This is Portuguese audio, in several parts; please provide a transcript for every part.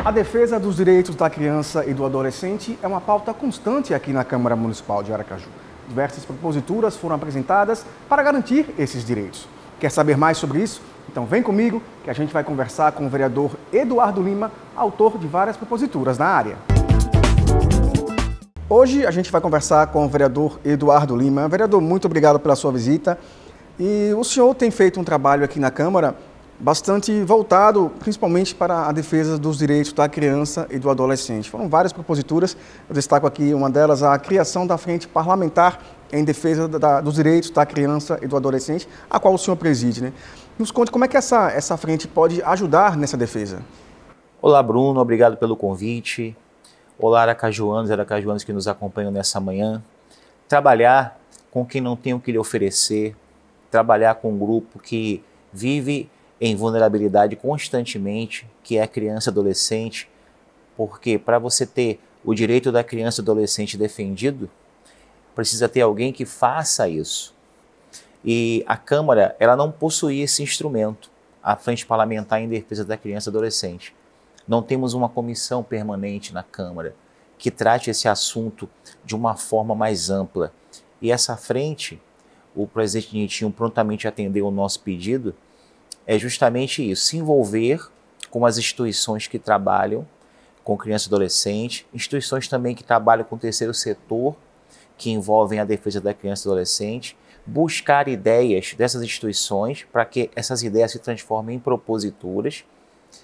A defesa dos direitos da criança e do adolescente é uma pauta constante aqui na Câmara Municipal de Aracaju. Diversas proposituras foram apresentadas para garantir esses direitos. Quer saber mais sobre isso? Então vem comigo que a gente vai conversar com o vereador Eduardo Lima, autor de várias proposituras na área. Hoje a gente vai conversar com o vereador Eduardo Lima. Vereador, muito obrigado pela sua visita. E o senhor tem feito um trabalho aqui na Câmara bastante voltado principalmente para a defesa dos direitos da criança e do adolescente. Foram várias proposituras, eu destaco aqui uma delas, a criação da Frente Parlamentar em Defesa dos Direitos da Criança e do Adolescente, a qual o senhor preside, né? Nos conte como é que essa frente pode ajudar nessa defesa. Olá, Bruno, obrigado pelo convite. Olá, aracajuanos e aracajuanas que nos acompanham nessa manhã. Trabalhar com quem não tem o que lhe oferecer, trabalhar com um grupo que vive em vulnerabilidade constantemente, que é a criança e adolescente, porque para você ter o direito da criança e adolescente defendido, precisa ter alguém que faça isso. E a Câmara, ela não possui esse instrumento, a Frente Parlamentar em Defesa da Criança e Adolescente. Não temos uma comissão permanente na Câmara que trate esse assunto de uma forma mais ampla. E essa frente, o presidente Nitinho prontamente atendeu o nosso pedido, é justamente isso, se envolver com as instituições que trabalham com criança e adolescente, instituições também que trabalham com o terceiro setor, que envolvem a defesa da criança e adolescente, buscar ideias dessas instituições para que essas ideias se transformem em proposituras,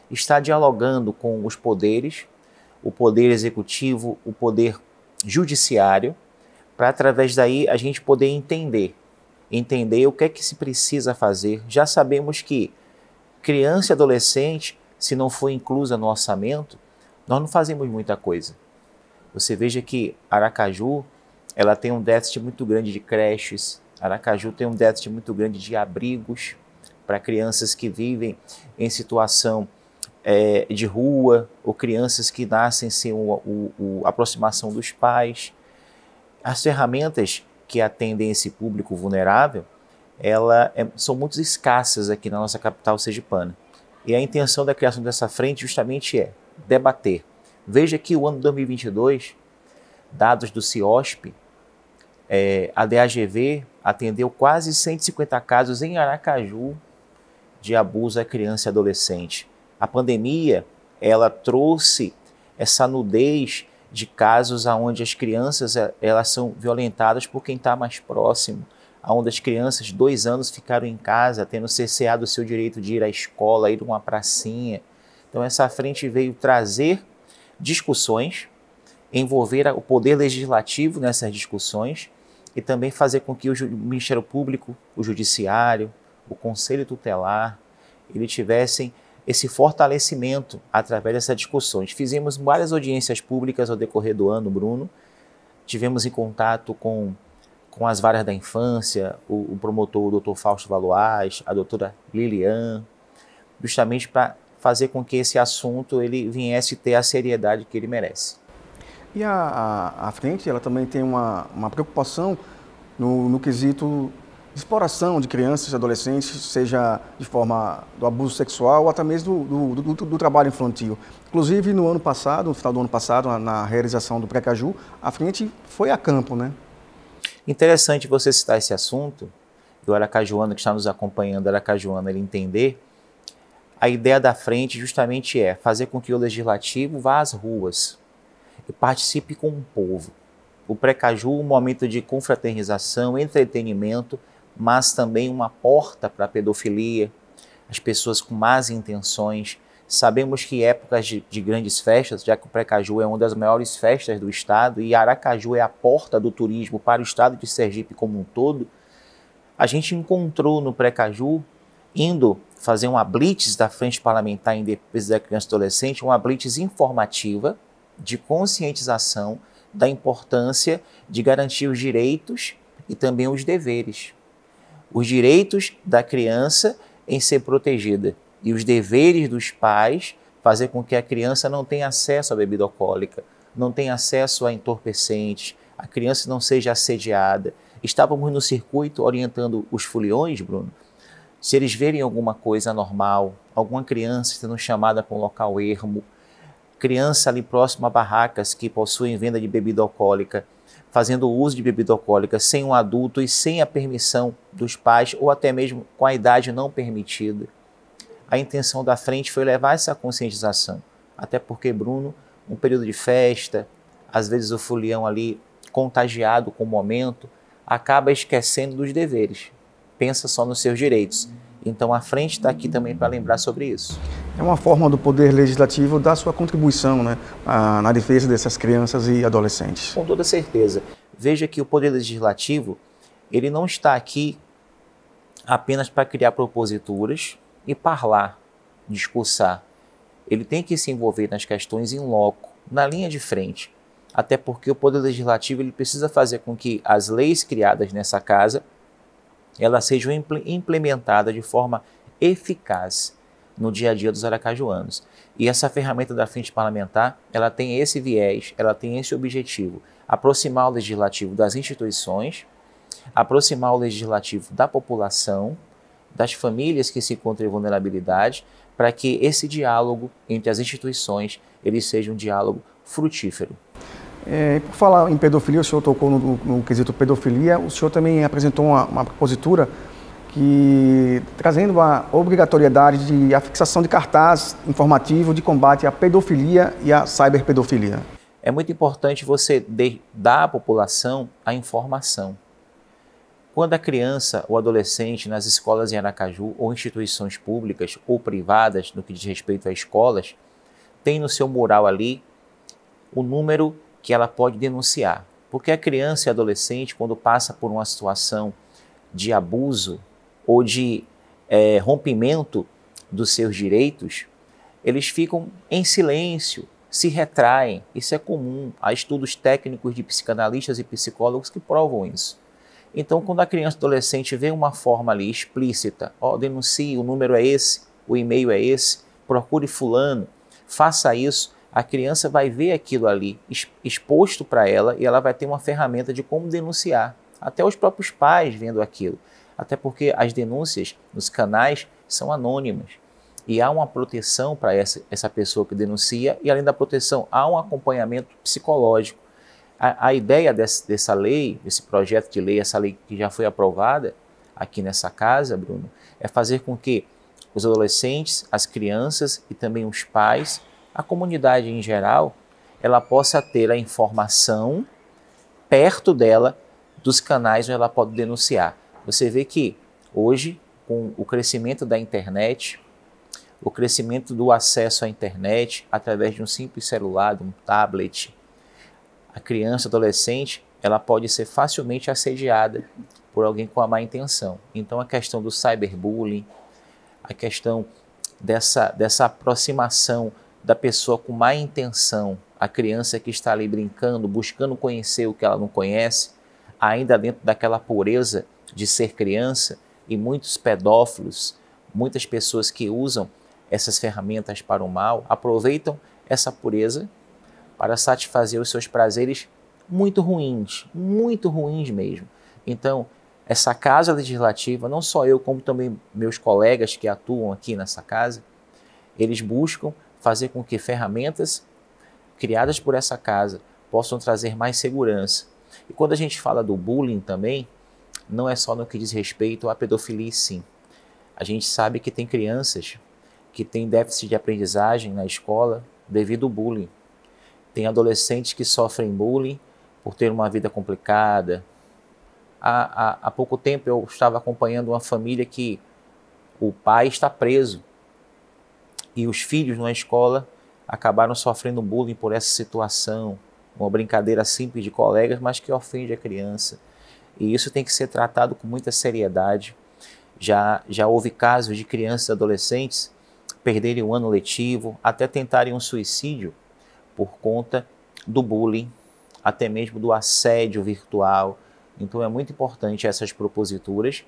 estar dialogando com os poderes, o poder executivo, o poder judiciário, para através daí a gente poder entender o que é que se precisa fazer. Já sabemos que criança e adolescente, se não for inclusa no orçamento, nós não fazemos muita coisa. Você veja que Aracaju, ela tem um déficit muito grande de creches, Aracaju tem um déficit muito grande de abrigos para crianças que vivem em situação de rua, ou crianças que nascem sem a aproximação dos pais. As ferramentas que atendem esse público vulnerável, são muito escassas aqui na nossa capital sergipana. E a intenção da criação dessa frente justamente é debater. Veja que o ano 2022, dados do CIOSP, a DAGV atendeu quase 150 casos em Aracaju de abuso à criança e adolescente. A pandemia, ela trouxe essa nudez de casos onde as crianças elas são violentadas por quem está mais próximo, onde as crianças 2 anos ficaram em casa, tendo cerceado o seu direito de ir à escola, ir a uma pracinha. Então essa frente veio trazer discussões, envolver o poder legislativo nessas discussões e também fazer com que o Ministério Público, o Judiciário, o Conselho Tutelar, eles tivessem esse fortalecimento através dessas discussões. Fizemos várias audiências públicas ao decorrer do ano, Bruno. Tivemos em contato com as varas da infância, o promotor, o Dr. Fausto Valois, a doutora Lilian, justamente para fazer com que esse assunto ele viesse ter a seriedade que ele merece. E a frente, ela também tem uma preocupação no quesito de exploração de crianças e adolescentes, seja de forma do abuso sexual ou até mesmo do trabalho infantil. Inclusive, no final do ano passado, na realização do Precaju, a frente foi a campo, né? Interessante você citar esse assunto, e o aracajuano que está nos acompanhando, aracajuano, ele entender. A ideia da frente justamente é fazer com que o legislativo vá às ruas e participe com o povo. O Precaju, um momento de confraternização, entretenimento, mas também uma porta para a pedofilia, as pessoas com más intenções. Sabemos que épocas de grandes festas, já que o Precaju é uma das maiores festas do estado e Aracaju é a porta do turismo para o estado de Sergipe como um todo, a gente encontrou no Precaju, indo fazer uma blitz da Frente Parlamentar em Defesa da Criança e Adolescente, uma blitz informativa de conscientização da importância de garantir os direitos e também os deveres. Os direitos da criança em ser protegida e os deveres dos pais fazer com que a criança não tenha acesso à bebida alcoólica, não tenha acesso a entorpecentes, a criança não seja assediada. Estávamos no circuito orientando os foliões, Bruno, se eles verem alguma coisa anormal, alguma criança sendo chamada para um local ermo, criança ali próximo a barracas que possuem venda de bebida alcoólica, fazendo uso de bebida alcoólica sem um adulto e sem a permissão dos pais ou até mesmo com a idade não permitida. A intenção da frente foi levar essa conscientização, até porque, Bruno, um período de festa, às vezes o folião ali contagiado com o momento, acaba esquecendo dos deveres, pensa só nos seus direitos. Então a frente está aqui também para lembrar sobre isso. É uma forma do Poder Legislativo dar sua contribuição, né, na defesa dessas crianças e adolescentes. Com toda certeza. Veja que o Poder Legislativo, ele não está aqui apenas para criar proposituras e parlar, discursar. Ele tem que se envolver nas questões em loco, na linha de frente. Até porque o Poder Legislativo ele precisa fazer com que as leis criadas nessa casa elas sejam implementadas de forma eficaz no dia a dia dos aracajuanos. E essa ferramenta da Frente Parlamentar, ela tem esse viés, ela tem esse objetivo, aproximar o Legislativo das instituições, aproximar o Legislativo da população, das famílias que se encontram em vulnerabilidade, para que esse diálogo entre as instituições ele seja um diálogo frutífero. Por falar em pedofilia, o senhor tocou no quesito pedofilia, o senhor também apresentou uma propositura que trazendo a obrigatoriedade de a fixação de cartaz informativo de combate à pedofilia e à cyberpedofilia. É muito importante você dar à população a informação. Quando a criança ou adolescente nas escolas em Aracaju ou instituições públicas ou privadas, no que diz respeito a escolas, tem no seu mural ali o número que ela pode denunciar. Porque a criança e adolescente, quando passa por uma situação de abuso ou de rompimento dos seus direitos, eles ficam em silêncio, se retraem. Isso é comum. Há estudos técnicos de psicanalistas e psicólogos que provam isso. Então, quando a criança e adolescente vê uma forma ali explícita, denuncie, o número é esse, o e-mail é esse, procure fulano, faça isso, a criança vai ver aquilo ali exposto para ela e ela vai ter uma ferramenta de como denunciar. Até os próprios pais vendo aquilo. Até porque as denúncias nos canais são anônimas. E há uma proteção para essa pessoa que denuncia e, além da proteção, há um acompanhamento psicológico. A ideia dessa lei, desse projeto de lei, essa lei que já foi aprovada aqui nessa casa, Bruno, é fazer com que os adolescentes, as crianças e também os pais, a comunidade em geral, ela possa ter a informação perto dela dos canais onde ela pode denunciar. Você vê que hoje, com o crescimento da internet, o crescimento do acesso à internet através de um simples celular, de um tablet, a criança, adolescente, ela pode ser facilmente assediada por alguém com a má intenção. Então a questão do cyberbullying, a questão dessa aproximação da pessoa com má intenção, a criança que está ali brincando, buscando conhecer o que ela não conhece, ainda dentro daquela pureza de ser criança, e muitos pedófilos, muitas pessoas que usam essas ferramentas para o mal, aproveitam essa pureza para satisfazer os seus prazeres muito ruins mesmo. Então, essa casa legislativa, não só eu, como também meus colegas que atuam aqui nessa casa, eles buscam fazer com que ferramentas criadas por essa casa possam trazer mais segurança. E quando a gente fala do bullying também, não é só no que diz respeito à pedofilia, sim. A gente sabe que tem crianças que têm déficit de aprendizagem na escola devido ao bullying. Tem adolescentes que sofrem bullying por ter uma vida complicada. Há pouco tempo eu estava acompanhando uma família que o pai está preso e os filhos na escola acabaram sofrendo bullying por essa situação, uma brincadeira simples de colegas, mas que ofende a criança. E isso tem que ser tratado com muita seriedade. Já houve casos de crianças e adolescentes perderem o ano letivo, até tentarem um suicídio por conta do bullying, até mesmo do assédio virtual. Então é muito importante essas proposituras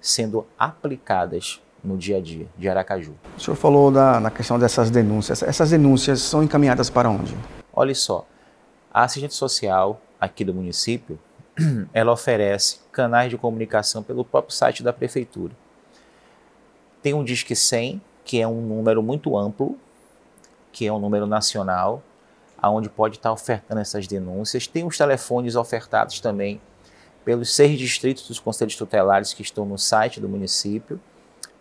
sendo aplicadas no dia a dia de Aracaju. O senhor falou na questão dessas denúncias. Essas denúncias são encaminhadas para onde? Olha só, a assistente social aqui do município, ela oferece canais de comunicação pelo próprio site da prefeitura. Tem um Disque 100, que é um número muito amplo, que é um número nacional, onde pode estar ofertando essas denúncias. Tem os telefones ofertados também pelos 6 distritos dos conselhos tutelares que estão no site do município.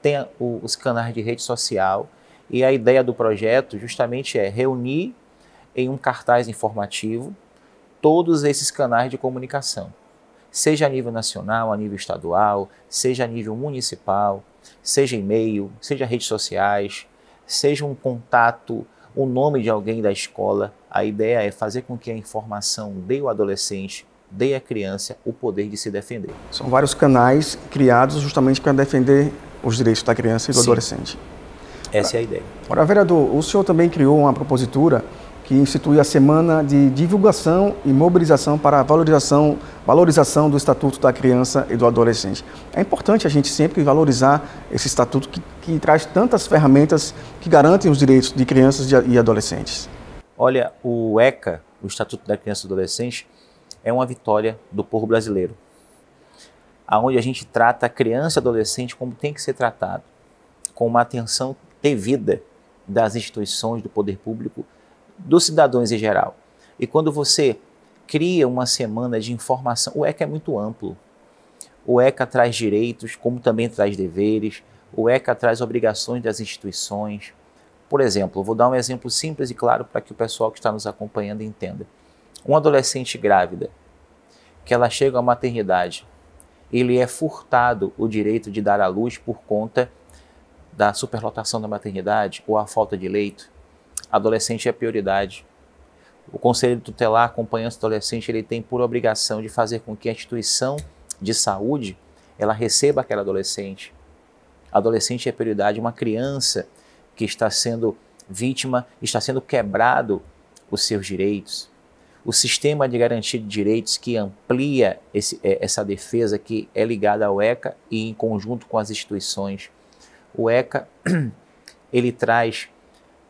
Tem os canais de rede social, e a ideia do projeto justamente é reunir em um cartaz informativo todos esses canais de comunicação, seja a nível nacional, a nível estadual, seja a nível municipal, seja e-mail, seja redes sociais, seja um contato, o nome de alguém da escola. A ideia é fazer com que a informação dê ao adolescente, dê à criança o poder de se defender. São vários canais criados justamente para defender os direitos da criança e do adolescente. Essa é a ideia. Ora, vereador, o senhor também criou uma propositura que institui a Semana de Divulgação e Mobilização para a valorização do Estatuto da Criança e do Adolescente. É importante a gente sempre valorizar esse estatuto que traz tantas ferramentas que garantem os direitos de crianças e adolescentes. Olha, o ECA, o Estatuto da Criança e do Adolescente, é uma vitória do povo brasileiro, onde a gente trata a criança e adolescente como tem que ser tratado, com uma atenção devida das instituições, do poder público, dos cidadãos em geral. E quando você cria uma semana de informação, o ECA é muito amplo. O ECA traz direitos, como também traz deveres. O ECA traz obrigações das instituições. Por exemplo, vou dar um exemplo simples e claro para que o pessoal que está nos acompanhando entenda. Uma adolescente grávida, que ela chega à maternidade, ele é furtado o direito de dar à luz por conta da superlotação da maternidade ou a falta de leito. Adolescente é prioridade. O Conselho Tutelar, acompanhando esse adolescente, ele tem por obrigação de fazer com que a instituição de saúde ela receba aquela adolescente. Adolescente é prioridade. Uma criança que está sendo vítima, está sendo quebrado os seus direitos. O sistema de garantia de direitos que amplia essa defesa que é ligada ao ECA e em conjunto com as instituições. O ECA, ele traz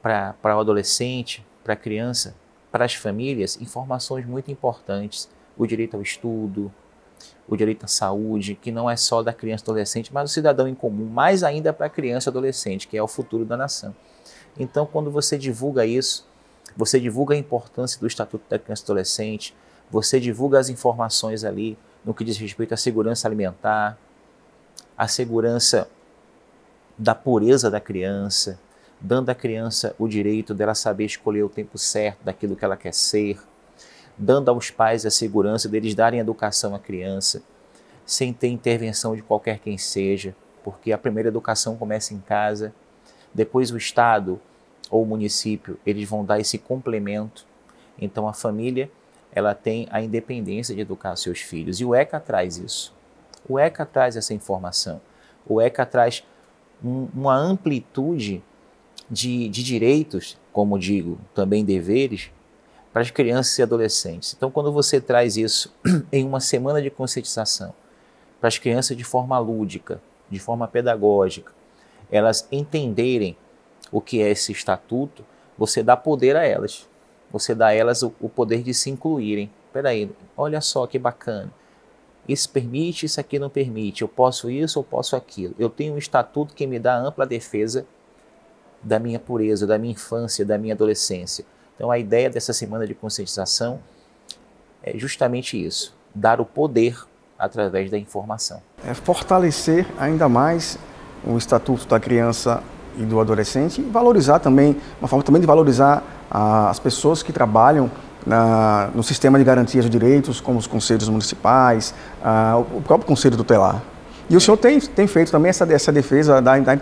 para o adolescente, para a criança, para as famílias, informações muito importantes. O direito ao estudo, o direito à saúde, que não é só da criança e adolescente, mas do cidadão em comum, mais ainda para a criança e adolescente, que é o futuro da nação. Então, quando você divulga isso, você divulga a importância do Estatuto da Criança e Adolescente, você divulga as informações ali no que diz respeito à segurança alimentar, à segurança da pureza da criança, dando à criança o direito dela saber escolher o tempo certo daquilo que ela quer ser, dando aos pais a segurança deles darem educação à criança, sem ter intervenção de qualquer quem seja, porque a primeira educação começa em casa, depois o Estado ou o município, eles vão dar esse complemento. Então a família, ela tem a independência de educar seus filhos, e o ECA traz isso. O ECA traz essa informação. O ECA traz uma amplitude de direitos, como digo, também deveres, para as crianças e adolescentes. Então, quando você traz isso em uma semana de conscientização, para as crianças de forma lúdica, de forma pedagógica, elas entenderem o que é esse estatuto, você dá poder a elas. Você dá a elas o poder de se incluírem. Espera aí, olha só que bacana. Isso permite, isso aqui não permite. Eu posso isso, eu posso aquilo. Eu tenho um estatuto que me dá ampla defesa da minha pureza, da minha infância, da minha adolescência. Então a ideia dessa semana de conscientização é justamente isso, dar o poder através da informação. É fortalecer ainda mais o Estatuto da Criança e do Adolescente e valorizar também, uma forma também de valorizar as pessoas que trabalham no sistema de garantia de direitos, como os conselhos municipais, o próprio Conselho Tutelar. E o senhor tem feito também essa defesa da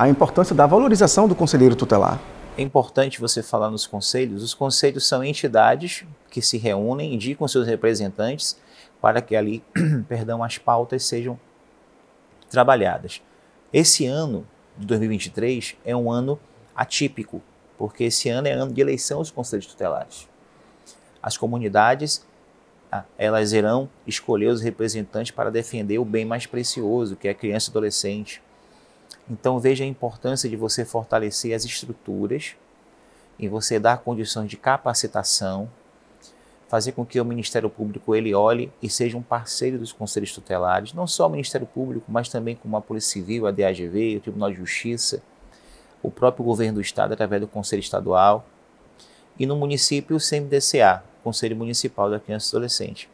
importância da valorização do conselheiro tutelar. É importante você falar nos conselhos. Os conselhos são entidades que se reúnem, indicam seus representantes para que ali, as pautas sejam trabalhadas. Esse ano de 2023 é um ano atípico, porque esse ano é ano de eleição dos conselhos tutelares. As comunidades, elas irão escolher os representantes para defender o bem mais precioso, que é a criança e adolescente. Então veja a importância de você fortalecer as estruturas e você dar condições de capacitação, fazer com que o Ministério Público ele olhe e seja um parceiro dos conselhos tutelares, não só o Ministério Público, mas também como a Polícia Civil, a DAGV, o Tribunal de Justiça, o próprio governo do estado, através do Conselho Estadual, e no município o CMDCA, Conselho Municipal da Criança e Adolescente,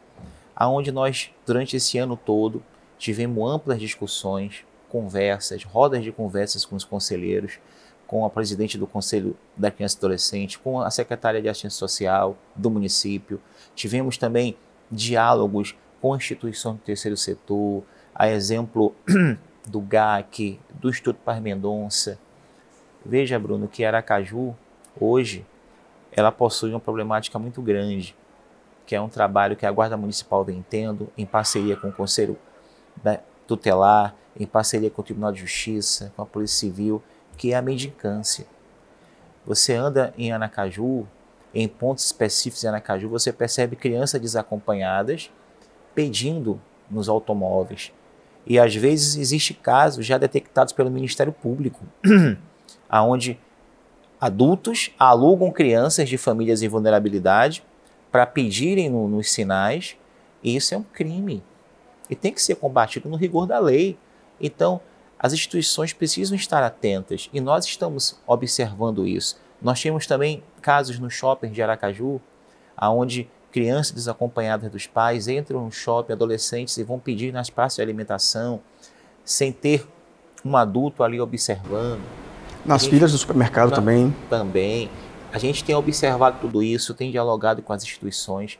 aonde nós, durante esse ano todo, tivemos amplas discussões, conversas, rodas de conversas com os conselheiros, com a presidente do Conselho da Criança e Adolescente, com a secretária de Assistência Social do município. Tivemos também diálogos com instituições do terceiro setor, a exemplo do GAC, do Instituto Paz Mendonça. Veja, Bruno, que Aracaju, hoje, ela possui uma problemática muito grande, que é um trabalho que a Guarda Municipal vem tendo, em parceria com o Conselho Tutelar, em parceria com o Tribunal de Justiça, com a Polícia Civil, que é a mendicância. Você anda em Aracaju, em pontos específicos de Aracaju, você percebe crianças desacompanhadas pedindo nos automóveis. E às vezes existe casos já detectados pelo Ministério Público, onde adultos alugam crianças de famílias em vulnerabilidade para pedirem nos sinais, e isso é um crime. E tem que ser combatido no rigor da lei. Então, as instituições precisam estar atentas e nós estamos observando isso. Nós temos também casos no shopping de Aracaju, onde crianças desacompanhadas dos pais entram no shopping, adolescentes, e vão pedir nas praças de alimentação, sem ter um adulto ali observando. Nas filas do supermercado também. Também. A gente tem observado tudo isso, tem dialogado com as instituições,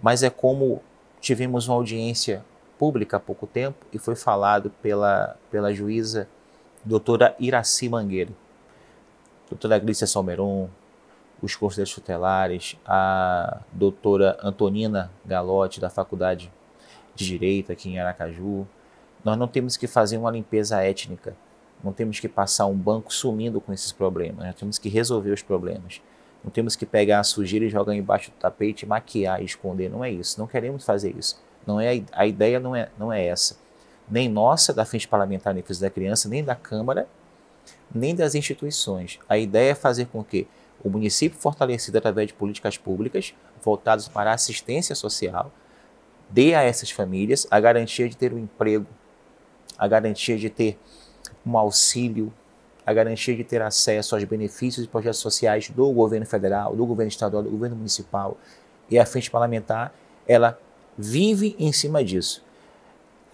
mas é como tivemos uma audiência pública há pouco tempo e foi falado pela juíza doutora Iraci Mangueira, doutora Glícia Salmeron, os conselheiros tutelares, a doutora Antonina Galotti, da Faculdade de Direito aqui em Aracaju. Nós não temos que fazer uma limpeza étnica, não temos que passar um banco sumindo com esses problemas, nós temos que resolver os problemas. Não temos que pegar a sujeira e jogar embaixo do tapete, maquiar e esconder, não é isso, não queremos fazer isso. Não é, a ideia não é essa. Nem nossa, da Frente Parlamentar de Defesa da Criança, nem da Câmara, nem das instituições. A ideia é fazer com que o município, fortalecido através de políticas públicas voltadas para a assistência social, dê a essas famílias a garantia de ter um emprego, a garantia de ter um auxílio, a garantia de ter acesso aos benefícios e projetos sociais do governo federal, do governo estadual, do governo municipal. E a Frente Parlamentar, ela vive em cima disso.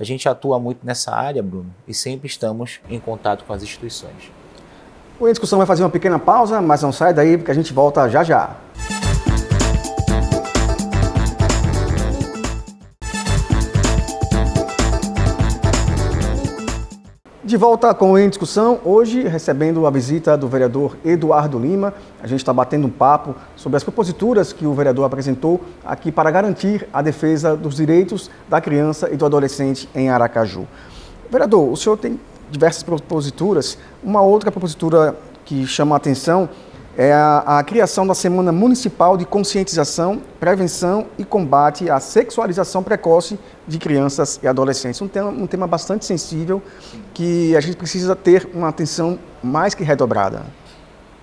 A gente atua muito nessa área, Bruno, e sempre estamos em contato com as instituições. O Em Discussão vai fazer uma pequena pausa, mas não sai daí porque a gente volta já já. De volta com o Em Discussão, hoje recebendo a visita do vereador Eduardo Lima. A gente está batendo um papo sobre as proposituras que o vereador apresentou aqui para garantir a defesa dos direitos da criança e do adolescente em Aracaju. Vereador, o senhor tem diversas proposituras. Uma outra propositura que chama a atenção é a criação da Semana Municipal de Conscientização, Prevenção e Combate à Sexualização Precoce de Crianças e Adolescentes. Um tema bastante sensível que a gente precisa ter uma atenção mais que redobrada.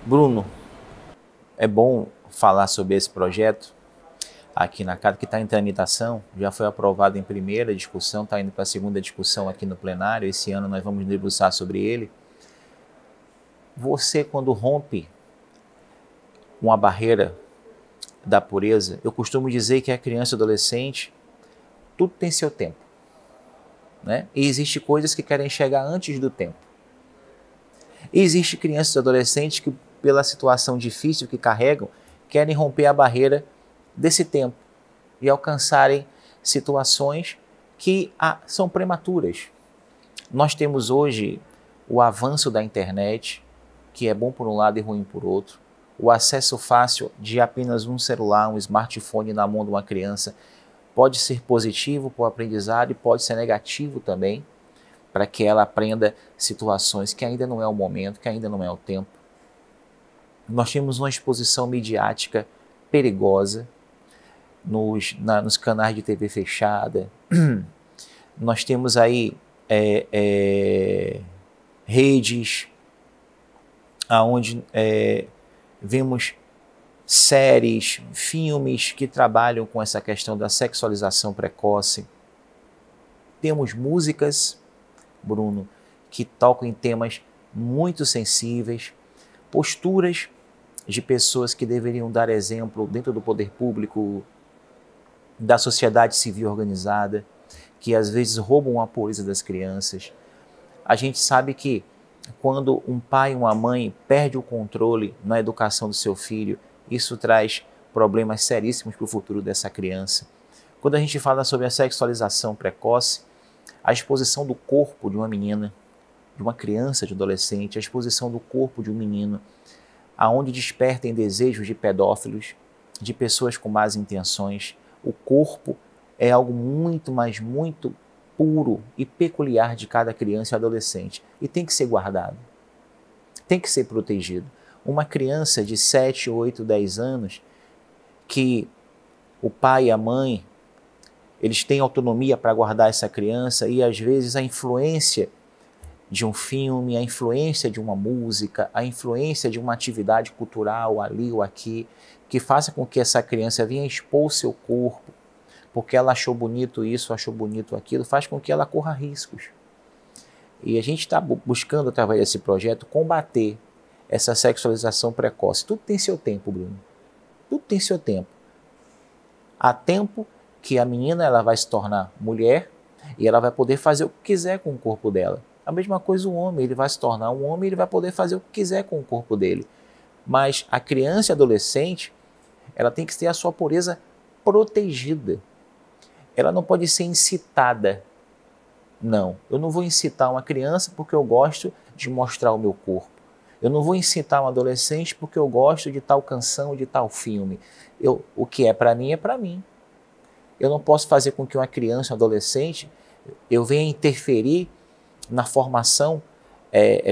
Bruno, é bom falar sobre esse projeto aqui na casa, que está em tramitação, já foi aprovado em primeira discussão, está indo para a segunda discussão aqui no plenário. Esse ano nós vamos debruçar sobre ele. Você, quando rompe uma barreira da pureza, eu costumo dizer que a criança e adolescente, tudo tem seu tempo, né? E existe coisas que querem chegar antes do tempo. E existe crianças e adolescentes que, pela situação difícil que carregam, querem romper a barreira desse tempo e alcançarem situações que são prematuras. Nós temos hoje o avanço da internet, que é bom por um lado e ruim por outro. O acesso fácil de apenas um celular, um smartphone na mão de uma criança pode ser positivo para o aprendizado e pode ser negativo também, para que ela aprenda situações que ainda não é o momento, que ainda não é o tempo. Nós temos uma exposição midiática perigosa nos canais de TV fechada. Nós temos aí redes onde vemos séries, filmes que trabalham com essa questão da sexualização precoce. Temos músicas, Bruno, que tocam em temas muito sensíveis, posturas de pessoas que deveriam dar exemplo dentro do poder público, da sociedade civil organizada, que às vezes roubam a pureza das crianças. A gente sabe que quando um pai e uma mãe perde o controle na educação do seu filho, isso traz problemas seríssimos para o futuro dessa criança. Quando a gente fala sobre a sexualização precoce, a exposição do corpo de uma menina, de uma criança, de um adolescente, a exposição do corpo de um menino, aonde despertem desejos de pedófilos, de pessoas com más intenções. O corpo é algo muito, mas muito puro e peculiar de cada criança e adolescente e tem que ser guardado, tem que ser protegido. Uma criança de 7, 8, 10 anos que o pai e a mãe, eles têm autonomia para guardar essa criança e às vezes a influência de um filme, a influência de uma música, a influência de uma atividade cultural ali ou aqui, que faça com que essa criança venha expor o seu corpo, porque ela achou bonito isso, achou bonito aquilo, faz com que ela corra riscos. E a gente está buscando, através desse projeto, combater essa sexualização precoce. Tudo tem seu tempo, Bruno. Tudo tem seu tempo. Há tempo que a menina ela vai se tornar mulher e ela vai poder fazer o que quiser com o corpo dela. A mesma coisa o homem, ele vai se tornar um homem e ele vai poder fazer o que quiser com o corpo dele. Mas a criança e adolescente, ela tem que ter a sua pureza protegida. Ela não pode ser incitada. Não, eu não vou incitar uma criança porque eu gosto de mostrar o meu corpo. Eu não vou incitar um adolescente porque eu gosto de tal canção, de tal filme. O que é para mim é para mim. Eu não posso fazer com que uma criança, um adolescente, eu venha interferir na formação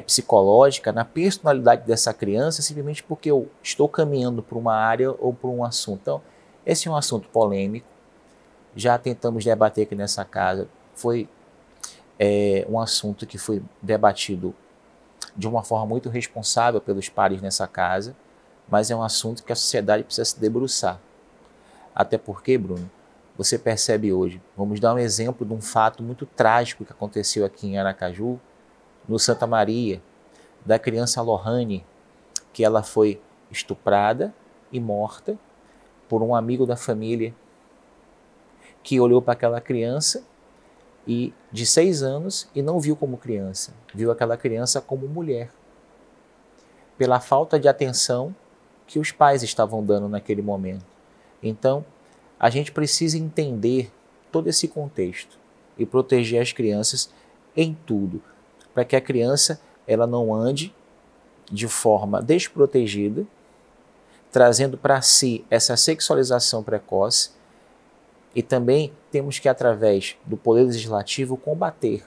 psicológica, na personalidade dessa criança, simplesmente porque eu estou caminhando por uma área ou por um assunto. Então, esse é um assunto polêmico. Já tentamos debater aqui nessa casa. Foi um assunto que foi debatido de uma forma muito responsável pelos pares nessa casa, mas é um assunto que a sociedade precisa se debruçar. Até porque, Bruno, você percebe hoje, vamos dar um exemplo de um fato muito trágico que aconteceu aqui em Aracaju, no Santa Maria, da criança Lohane, que ela foi estuprada e morta por um amigo da família, que olhou para aquela criança e de 6 anos e não viu como criança, viu aquela criança como mulher, pela falta de atenção que os pais estavam dando naquele momento. Então, a gente precisa entender todo esse contexto e proteger as crianças em tudo, para que a criança ela não ande de forma desprotegida, trazendo para si essa sexualização precoce. E também temos que, através do Poder Legislativo, combater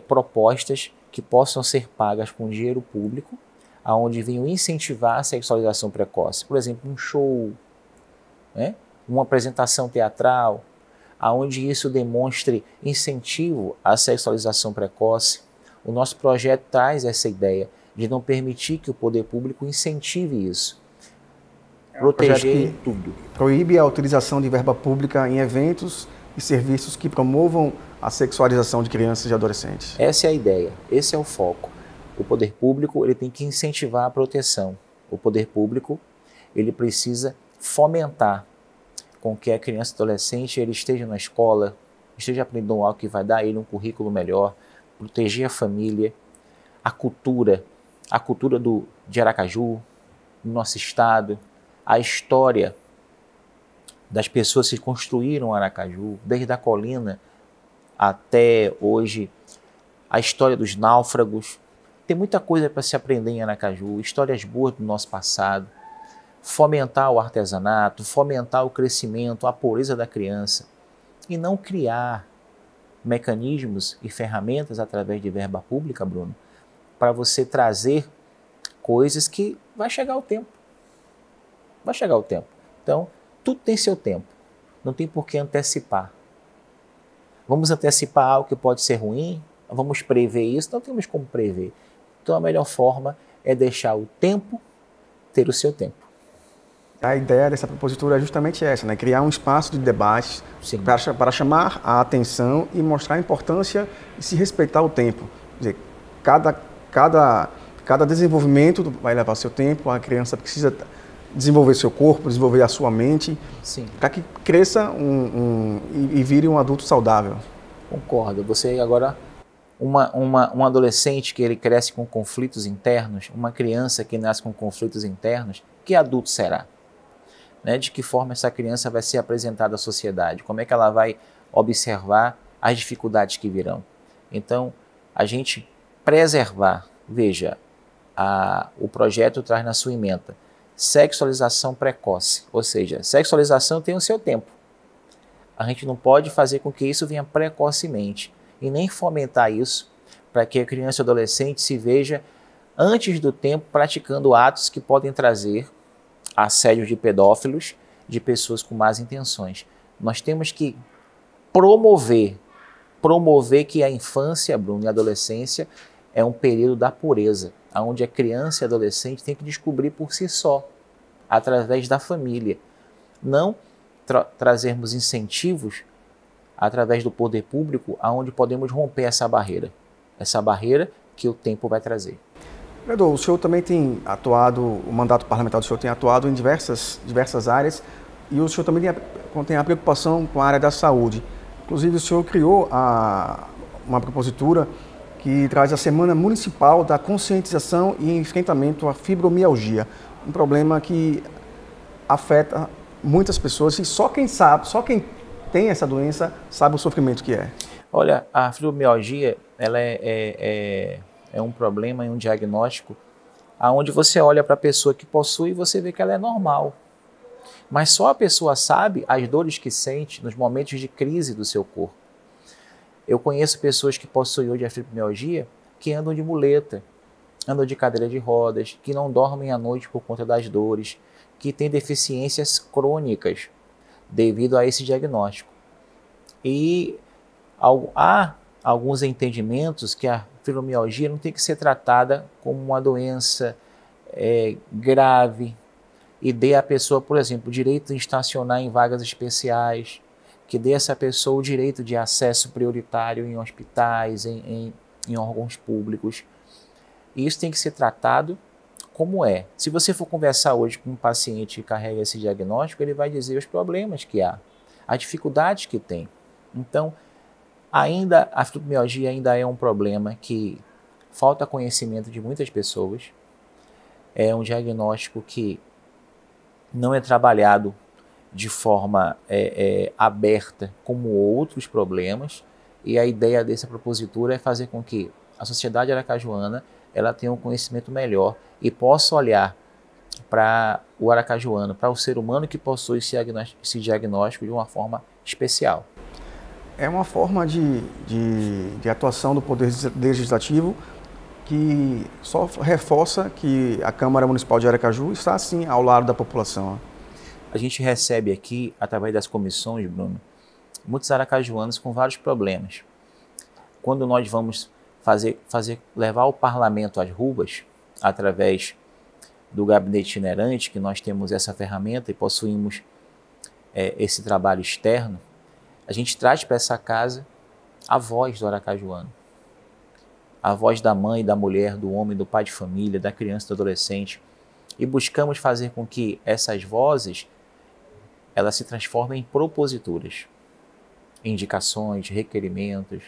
propostas que possam ser pagas com dinheiro público, aonde venham incentivar a sexualização precoce. Por exemplo, um show, né? Uma apresentação teatral, aonde isso demonstre incentivo à sexualização precoce. O nosso projeto traz essa ideia de não permitir que o poder público incentive isso. Proteger tudo. Proíbe a utilização de verba pública em eventos e serviços que promovam a sexualização de crianças e adolescentes. Essa é a ideia, esse é o foco. O poder público ele tem que incentivar a proteção. O poder público ele precisa fomentar com que a criança e adolescente ele esteja na escola, esteja aprendendo algo que vai dar a ele um currículo melhor, proteger a família, a cultura de Aracaju, do nosso estado, a história das pessoas que construíram Aracaju, desde a colina até hoje, a história dos náufragos. Tem muita coisa para se aprender em Aracaju, histórias boas do nosso passado, fomentar o artesanato, fomentar o crescimento, a pureza da criança e não criar mecanismos e ferramentas através de verba pública, Bruno, para você trazer coisas que vai chegar o tempo. Vai chegar o tempo. Então, tudo tem seu tempo. Não tem por que antecipar. Vamos antecipar algo que pode ser ruim? Vamos prever isso? Não temos como prever. Então, a melhor forma é deixar o tempo ter o seu tempo. A ideia dessa propositura é justamente essa, né? Criar um espaço de debate para chamar a atenção e mostrar a importância de se respeitar o tempo. Quer dizer, cada cada desenvolvimento vai levar seu tempo, a criança precisa desenvolver seu corpo, desenvolver a sua mente, para que cresça e vire um adulto saudável. Concordo. Você agora, um adolescente que ele cresce com conflitos internos, uma criança que nasce com conflitos internos, que adulto será? Né? De que forma essa criança vai ser apresentada à sociedade? Como é que ela vai observar as dificuldades que virão? Então, a gente preservar, veja, o projeto traz na sua ementa sexualização precoce, ou seja, sexualização tem o seu tempo. A gente não pode fazer com que isso venha precocemente e nem fomentar isso para que a criança e o adolescente se veja antes do tempo praticando atos que podem trazer assédio de pedófilos, de pessoas com más intenções. Nós temos que promover que a infância, Bruno, e a adolescência é um período da pureza, onde a criança e adolescente tem que descobrir por si só, através da família. Não trazermos incentivos através do poder público, aonde podemos romper essa barreira que o tempo vai trazer. Vereador, o senhor também tem atuado, o mandato parlamentar do senhor tem atuado em diversas áreas, e o senhor também tem a preocupação com a área da saúde. Inclusive, o senhor criou uma propositura que traz a Semana Municipal da Conscientização e Enfrentamento à Fibromialgia, um problema que afeta muitas pessoas e só quem tem essa doença sabe o sofrimento que é. Olha, a fibromialgia, ela é um problema e um diagnóstico onde você olha para a pessoa que possui e você vê que ela é normal. Mas só a pessoa sabe as dores que sente nos momentos de crise do seu corpo. Eu conheço pessoas que possuem hoje a fibromialgia que andam de muleta, andam de cadeira de rodas, que não dormem à noite por conta das dores, que têm deficiências crônicas devido a esse diagnóstico. E há alguns entendimentos que a fibromialgia não tem que ser tratada como uma doença grave e dê à pessoa, por exemplo, o direito de estacionar em vagas especiais, que dê a essa pessoa o direito de acesso prioritário em hospitais, em órgãos públicos. E isso tem que ser tratado como é. Se você for conversar hoje com um paciente que carrega esse diagnóstico, ele vai dizer os problemas que há, as dificuldades que tem. Então, a fibromialgia ainda é um problema que falta conhecimento de muitas pessoas. É um diagnóstico que não é trabalhado de forma aberta como outros problemas, e a ideia dessa propositura é fazer com que a sociedade aracajuana ela tenha um conhecimento melhor e possa olhar para o aracajuano, para o ser humano que possui esse diagnóstico de uma forma especial. É uma forma de atuação do Poder Legislativo que só reforça que a Câmara Municipal de Aracaju está, assim, ao lado da população. A gente recebe aqui, através das comissões, Bruno, muitos aracajuanos com vários problemas. Quando nós vamos levar o parlamento às ruas, através do gabinete itinerante, que nós temos essa ferramenta e possuímos esse trabalho externo, a gente traz para essa casa a voz do aracajuano, a voz da mãe, da mulher, do homem, do pai de família, da criança, do adolescente, e buscamos fazer com que essas vozes elas se transformem em proposituras, indicações, requerimentos,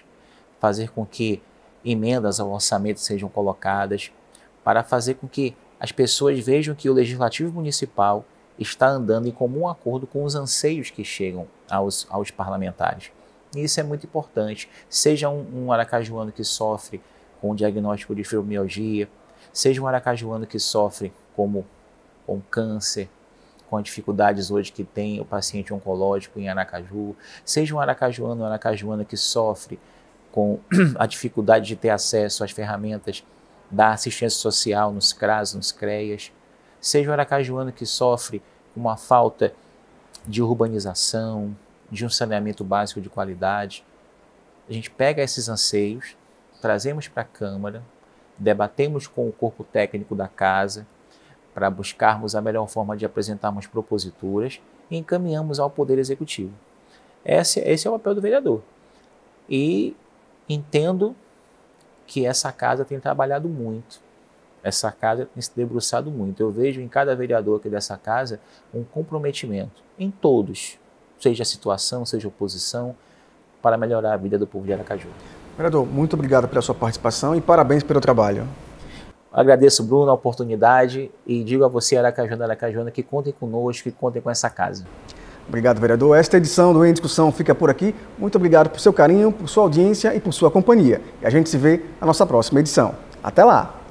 fazer com que emendas ao orçamento sejam colocadas, para fazer com que as pessoas vejam que o Legislativo Municipal está andando em comum acordo com os anseios que chegam aos parlamentares. E isso é muito importante, seja um aracajuano que sofre com o diagnóstico de fibromialgia, seja um aracajuano que sofre com câncer, com as dificuldades hoje que tem o paciente oncológico em Aracaju, seja um aracajuano ou aracajuana que sofre com a dificuldade de ter acesso às ferramentas da assistência social nos CRAS, nos CREAS, seja um aracajuano que sofre com uma falta de urbanização, de um saneamento básico de qualidade. A gente pega esses anseios, trazemos para a Câmara, debatemos com o corpo técnico da casa, para buscarmos a melhor forma de apresentarmos proposituras e encaminhamos ao Poder Executivo. Esse é o papel do vereador. E entendo que essa casa tem trabalhado muito. Essa casa tem se debruçado muito. Eu vejo em cada vereador aqui dessa casa um comprometimento, em todos, seja a situação, seja a oposição, para melhorar a vida do povo de Aracaju. Vereador, muito obrigado pela sua participação e parabéns pelo trabalho. Agradeço, Bruno, a oportunidade e digo a você, Aracajuana, que contem conosco, que contem com essa casa. Obrigado, vereador. Esta edição do Em Discussão fica por aqui. Muito obrigado por seu carinho, por sua audiência e por sua companhia. E a gente se vê na nossa próxima edição. Até lá!